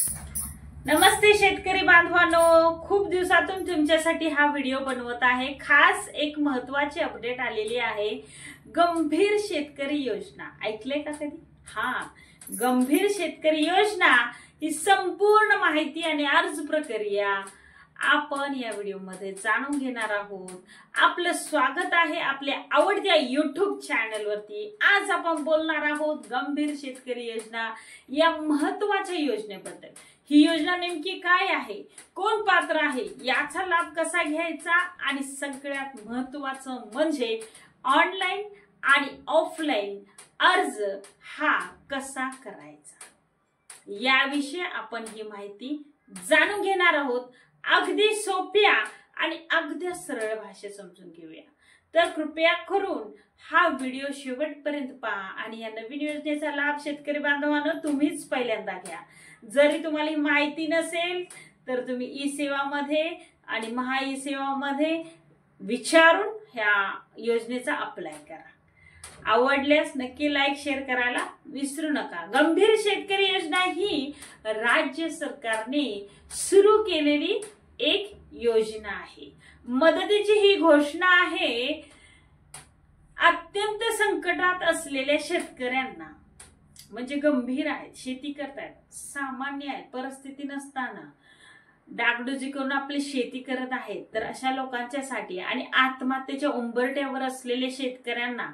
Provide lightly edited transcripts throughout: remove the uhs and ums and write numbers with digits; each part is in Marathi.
नमस्ते शेतकरी बांधवांनो, खूप दिवसातून तुमच्यासाठी हा व्हिडिओ बनवत आहे। खास एक महत्त्वाची अपडेट आलेली आहे। गंभीर शेतकरी योजना ऐकले का कधी? गंभीर शेतकरी योजना ही संपूर्ण माहिती आणि अर्ज प्रक्रिया आपण या व्हिडिओमध्ये जाणून घेणार आहोत। आपलं स्वागत आहे आपल्या आवडत्या YouTube चॅनल वरती। आज आपण बोलणार आहोत गंभीर शेतकरी योजना या महत्त्वाच्या योजनेबद्दल। ही योजना नेमकी काय आहे, कोण पात्र आहे, याचा लाभ कसा घ्यायचा आणि सगळ्यात महत्त्वाचं म्हणजे ऑनलाइन आणि ऑफलाइन अर्ज हा कसा करायचा, याविषयी आपण ही माहिती जाणून घेणार आहोत। अगदी सोप्या आणि अगदी सरळ भाषेत समजून घेऊया। तर कृपया करून हा व्हिडिओ शेवटपर्यंत पहा आणि या नवीन योजनेचा लाभ शेतकरी बांधवांनो तुम्हीच पहिल्यांदा घ्या। जरी तुम्हाला ही माहिती नसेल तर तुम्ही ई सेवा मध्ये आणि महा ई सेवा मध्ये विचारून ह्या योजनेचा अप्लाय करा। आवडल्यास नक्की लाईक शेअर करायला विसरू नका। गंभीर शेतकरी योजना ही राज्य सरकारने सुरू केलेली एक योजना आहे। मदतीची ही घोषणा आहे अत्यंत संकटात असलेल्या शेतकऱ्यांना, म्हणजे गंभीर आहेत, शेती करतायत, सामान्य आहेत, परिस्थिती नसताना डागडुजी करून आपली शेती करत आहेत, तर अशा लोकांच्यासाठी आणि आत्महत्येच्या उंबरठ्यावर असलेल्या शेतकऱ्यांना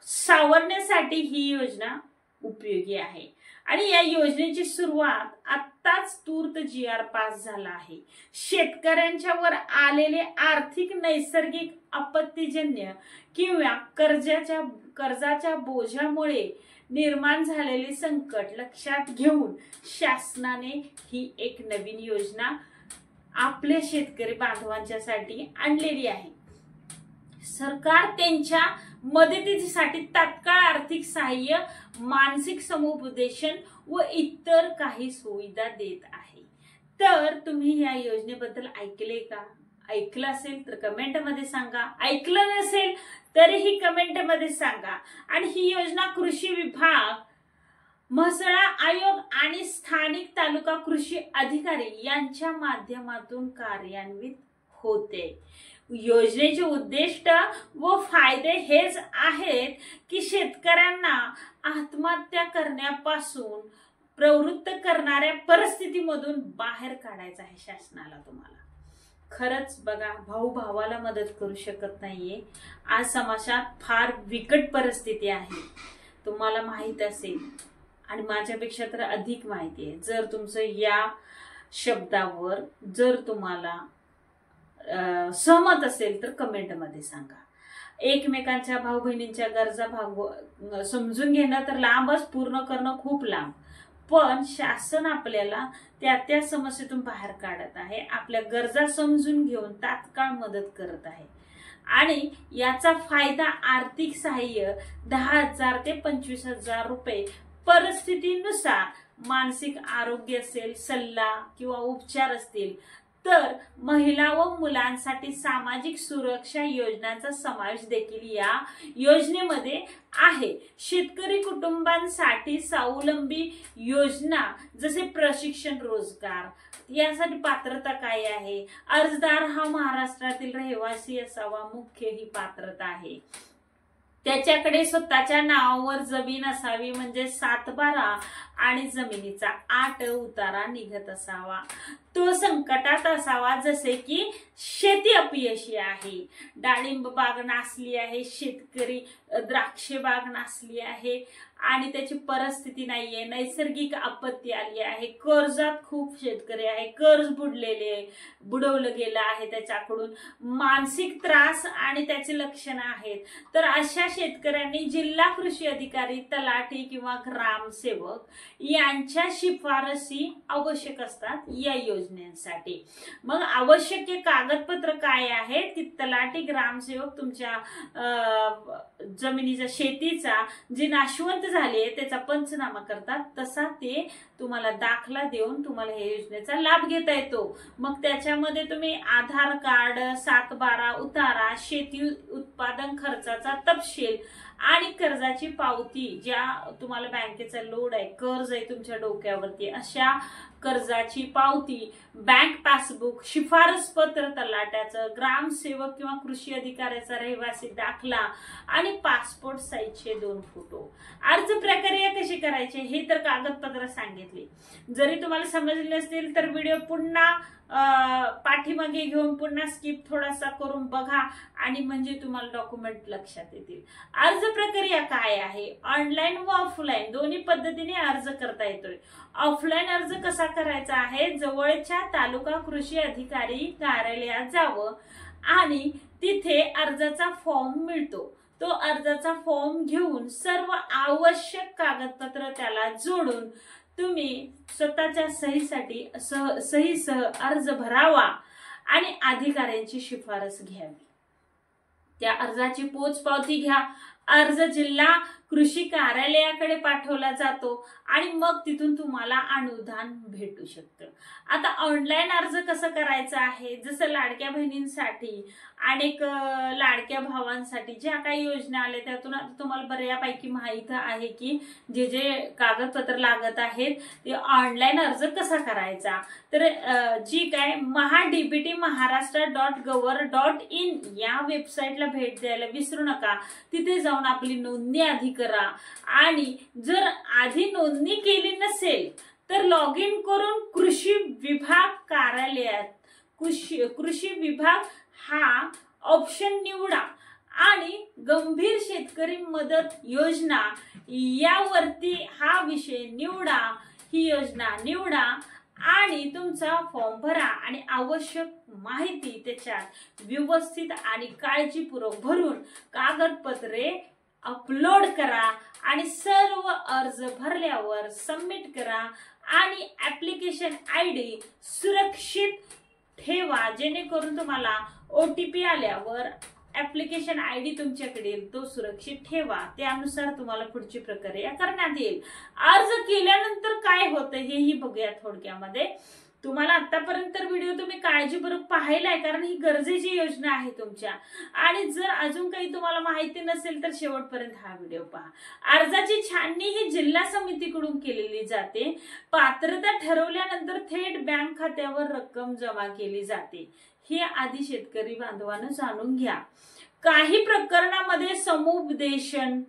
सावरण्यासाठी ही योजना उपयोगी आहे। आणि या योजनेची सुरुवात आत्ताच तूर्त GR पास झाला आहे। शेतकऱ्यांच्या वर आलेले आर्थिक नैसर्गिक आपत्तीजन्य किंवा कर्जाच्या बोजामुळे निर्माण झालेले संकट लक्षात घेऊन शासनाने ही एक नवीन योजना आपल्या शेतकरी बांधवांच्यासाठी आणलेली आहे। सरकार त्यांच्या मदतीसाठी तात्काळ आर्थिक सहाय्य, मानसिक समुपदेशन व इतर काही सुविधा देत आहे। तर तुम्ही या योजनेबद्दल ऐकले का? ऐकलं असेल तर कमेंट मध्ये सांगा, ऐकलं नसेल तरीही कमेंट मध्ये सांगा। आणि ही योजना कृषी विभाग, महसूल आयोग आणि स्थानिक तालुका कृषी अधिकारी यांच्या माध्यमातून कार्यान्वित होते। योजनेचे उद्दिष्ट व फायदे हेच आहेत की शेतकऱ्यांना आत्महत्या करण्यापासून प्रवृत्त करणाऱ्या परिस्थितीमधून बाहेर काढायचं आहे शासनाला। तुम्हाला खरंच बघा, भाऊ भावाला मदत करू शकत नाहीये। आज समाजात फार बिकट परिस्थिती आहे, तुम्हाला माहित असेल आणि माझ्यापेक्षा तर अधिक माहिती आहे। जर तुमचं या शब्दावर जर तुम्हाला सहमत असेल तर कमेंट मध्ये सांगा। एकमेकांच्या भाऊ बहिणींच्या गरजा समजून घेणं तर लांबच, पूर्ण करणं खूप लांब, पण शासन आपल्याला त्या समस्येतून बाहेर काढत आहे, आपल्या गरजा समजून घेऊन तात्काळ मदत करत आहे। आणि याचा फायदा आर्थिक सहाय्य 10,000 ते 25,000 रुपये परिस्थितीनुसार, मानसिक आरोग्य असेल, सल्ला किंवा उपचार असतील, तर महिला व मुलांसाठी सामाजिक सुरक्षा योजनांचा समावेश देखील या योजनेमध्ये आहे। शेतकरी कुटुंबांसाठी स्वावलंबी योजना जसे प्रशिक्षण, रोजगार यासाठी पात्रता काय आहे? अर्जदार हा महाराष्ट्रातील रहिवासी असावा, मुख्य ही पात्रता आहे। त्याच्याकडे स्वतःच्या नावावर जमीन असावी, म्हणजे 7/12 आणि जमिनीचा 8 उतारा निघत असावा। तो संकटात असावा, जसे की शेती अपयशी आहे, डाळिंब बाग नासली आहे, शेतकरी द्राक्ष बाग नासली आहे आणि त्याची परिस्थिती नाहीये, नैसर्गिक आपत्ती आली आहे, कर्जात खूप शेतकरी आहे, कर्ज बुडवलं गेलं आहे त्याच्याकडून, मानसिक त्रास आणि त्याची लक्षणं आहेत। तर अशा शेतकऱ्यांनी जिल्हा कृषी अधिकारी, तलाठी किंवा ग्रामसेवक यांच्या शिफारसी आवश्यक असतात या योजनेसाठी। मग आवश्यक कागदपत्र काय आहेत की तलाठी, ग्रामसेवक तुमच्या जमिनीचा, शेतीचा जी नाशवंत झाली त्याचा पंचनामा करतात, तसा ते तुम्हाला दाखला देऊन तुम्हाला या योजनेचा लाभ घेता येतो। मग त्याच्यामध्ये तुम्ही आधार कार्ड, 7/12 उतारा, शेती उत्पादन खर्चाचा तपशील आणि कर्जाची पावती, ज्या तुम्हाला बँकेचा लोड आहे, कर्ज आहे तुमच्या डोक्यावरती, अशा कर्जाची पावती, बँक पासबुक, शिफारस पत्र तलाट्याचं, ग्रामसेवक किंवा कृषी अधिकाऱ्याचा रहिवासी दाखला आणि पासपोर्ट साईजचे 2 फोटो. अर्ज प्रक्रिया कशी करायची हे तर कागदपत्र सांगितली. जरी तुम्हाला समजले नसतील तर व्हिडिओ पुन्हा पाठीमागे घेऊन पुन्हा स्किप थोडासा करून बघा आणि म्हणजे तुम्हाला डॉक्युमेंट लक्षात येतील. अर्ज प्रक्रिया काय आहे? ऑनलाईन व ऑफलाईन दोन्ही पद्धतीने अर्ज करता येतोय. ऑफलाईन अर्ज कसा करायचा आहे? जवळच्या तालुका कृषी अधिकारी कार्यालयात जावं आणि तिथे अर्जाचा फॉर्म मिळतो. तो अर्जाचा फॉर्म घेऊन सर्व आवश्यक कागदपत्र त्याला जोडून तुम्ही स्वतःच्या सहीसह अर्ज भरावा आणि अधिकाऱ्यांची शिफारस घ्यावी. त्या अर्जाची पोचपावती घ्या. अर्ज जिल्हा कृषी कार्यालयाकडे पाठवला जातो आणि मग तिथून तुम्हाला अनुदान भेटू शकतं. आता ऑनलाईन अर्ज कसं करायचा आहे? जसं लाडक्या बहिणींसाठी, अनेक लाडक्या भावांसाठी ज्या काही योजना आल्या त्यातून तुम्हाला बऱ्यापैकी माहिती आहे की जे जे कागदपत्र लागत आहेत ते ऑनलाईन अर्ज कसा करायचा. तर जी काय mahadbtmaharashtra.gov.in या वेबसाईटला भेट द्यायला विसरू नका. तिथे जाऊन आपली नोंदणी आधी करा आणि जर आधी नोंदणी केली नसेल तर लॉग इन करून कृषी विभाग कार्यालयात कृषी विभाग हा ऑप्शन निवडा आणि गंभीर शेतकरी मदत योजना यावरती हा विषय निवडा, ही योजना निवडा आणि तुमचा फॉर्म भरा आणि आवश्यक माहिती त्याच्यात व्यवस्थित आणि काळजीपूर्वक भरून कागदपत्रे अपलोड करा आणि सर्व अर्ज भरल्यावर सबमिट करा आणि ऍप्लिकेशन ID सुरक्षित ठेवा, जेणेकरून तुम्हाला OTP आल्यावर ऍप्लिकेशन ID तुमच्याकडे येईल, तो सुरक्षित ठेवा. त्यानुसार तुम्हाला पुढची प्रक्रिया करण्यात येईल. अर्ज केल्यानंतर काय होतं हेही बघूया थोडक्यामध्ये. तुम्हाला आतापर्यंत व्हिडिओ तुम्ही काळजीपूर्वक पाहिलाय कारण ही गरजेची योजना आहे तुमच्या. आणि जर अजून काही तुम्हाला माहिती नसेल तर शेवटपर्यंत हा व्हिडिओ पहा. अर्जाची छाननी ही जिल्हा समितीकडून केलेली जाते. पात्रता ठरवल्यानंतर थेट बँक खात्यावर रक्कम जमा केली जाते. हे आधी शेतकरी बांधवांनो जाणून घ्या. काही प्रकरणामध्ये समुपदेशन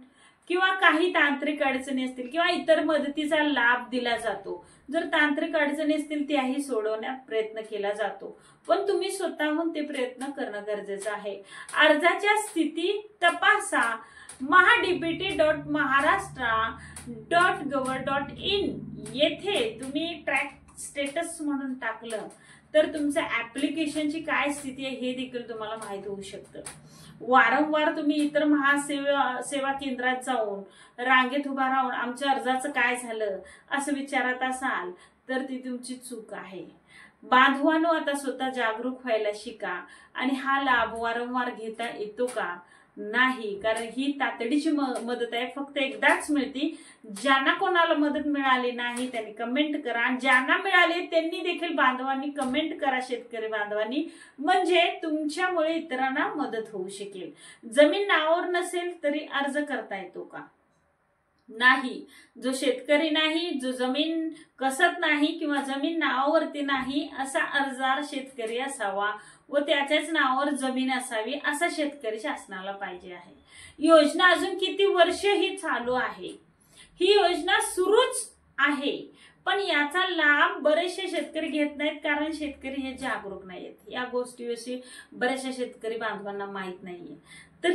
किंवा काही तांत्रिक अडचणी असतील किंवा इतर मदतीचा लाभ दिला जातो. जर तांत्रिक अडचणी असतील त्याही सोडवण्यात प्रयत्न केला जातो, पण तुम्ही स्वतःहून ते प्रयत्न करणं गरजेचं आहे. अर्जाच्या स्थिती तपासा. mahadbtmaharashtra.gov.in येथे तुम्ही ट्रॅक स्टेटस म्हणून टाकलं तर तुमच्या ऍप्लिकेशनची काय स्थिती आहे हे देखील तुम्हाला माहित होऊ शकतं. वारंवार तुम्ही इतर सेवा केंद्रात जाऊन रांगेत उभा राहून आमच्या अर्जाचं काय झालं असं विचारत असाल तर ती तुमची चूक आहे. बांधवांनो, आता स्वतः जागरूक व्हायला शिका आणि हा लाभ वारंवार घेता येतो का? नाही, कारण ही तातडीची मदत आहे, फक्त एकदाच मिळते. ज्यांना कोणाला मदत मिळाली नाही त्यांनी कमेंट करा आणि ज्यांना मिळाले त्यांनी देखील बांधवांनी कमेंट करा, शेतकरी बांधवांनी, म्हणजे तुमच्यामुळे इतरांना मदत होऊ शकेल. जमीन नावावर नसेल तरी अर्ज करता येतो का? नाही. जो शेतकरी नाही, जो जमीन कसत नाही किंवा जमीन नावावरती नाही असा अर्जदार शेतकरी असावा व त्याच्याच नावावर जमीन असावी असा शेतकरी शासनाला पाहिजे आहे. योजना अजून किती वर्ष ही चालू आहे? ही योजना सुरूच आहे, पण याचा लाभ बरेचसे शेतकरी घेत नाहीत कारण शेतकरी हे जागरूक नाहीत. या गोष्टीविषयी बऱ्याचशा शेतकरी बांधवांना माहित नाहीये. तर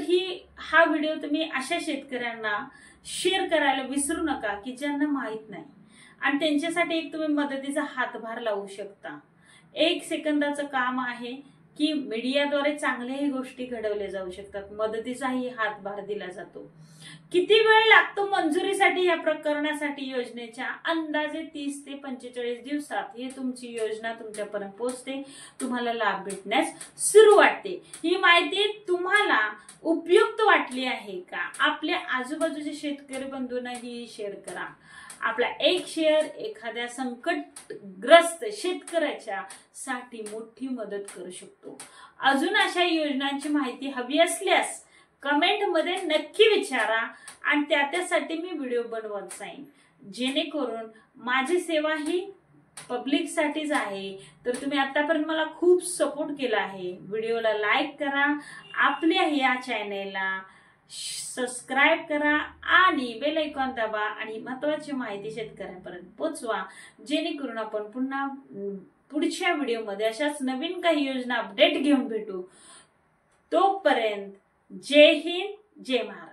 हा व्हिडिओ तुम्ही अशा शेतकऱ्यांना शेअर करायला विसरू नका की ज्यांना माहित नाही आणि त्यांच्यासाठी एक तुम्ही मदतीचा हातभार लावू शकता. 1 सेकंदाचं काम आहे की मीडियाद्वारे चांगल्याही गोष्टी घडवल्या जाऊ शकतात. मदतीचाही हातभार दिला जातो. किती वेळ लागतो मंजुरीसाठी या प्रकरणासाठी? योजनेच्या अंदाजे 30 ते 45 दिवसात ही तुमची योजना तुमच्यापर्यंत पोहोचते, तुम्हाला लाभ भेटण्यास सुरू वाटते. ही माहिती तुम्हाला उपयुक्त वाटली आहे का? आपल्या आजूबाजूच्या शेतकरी बंधूंनाही शेअर करा. आपला एक शेअर एखाद्या संकटग्रस्त शेतकऱ्याच्या साठी मोठी मदत करू शकतो. अजून अशा योजनांची माहिती हवी असल्यास कमेंटमध्ये नक्की विचारा आणि त्यासाठी मी व्हिडिओ बनवत जाईन, जेणेकरून माझी सेवा ही पब्लिकसाठीच आहे. तर तुम्ही आतापर्यंत मला खूप सपोर्ट केला आहे. व्हिडिओला लाईक करा, आपल्या या चॅनेलला सबस्क्राईब करा आणि बेल आयकॉन दाबा आणि महत्त्वाची माहिती शेतकऱ्यांपर्यंत पोहोचवा, जेणेकरून आपण पुन्हा पुढच्या व्हिडिओमध्ये अशाच नवीन काही योजना अपडेट घेऊन भेटू. तोपर्यंत जय हिंद, जय महाराष्ट्र.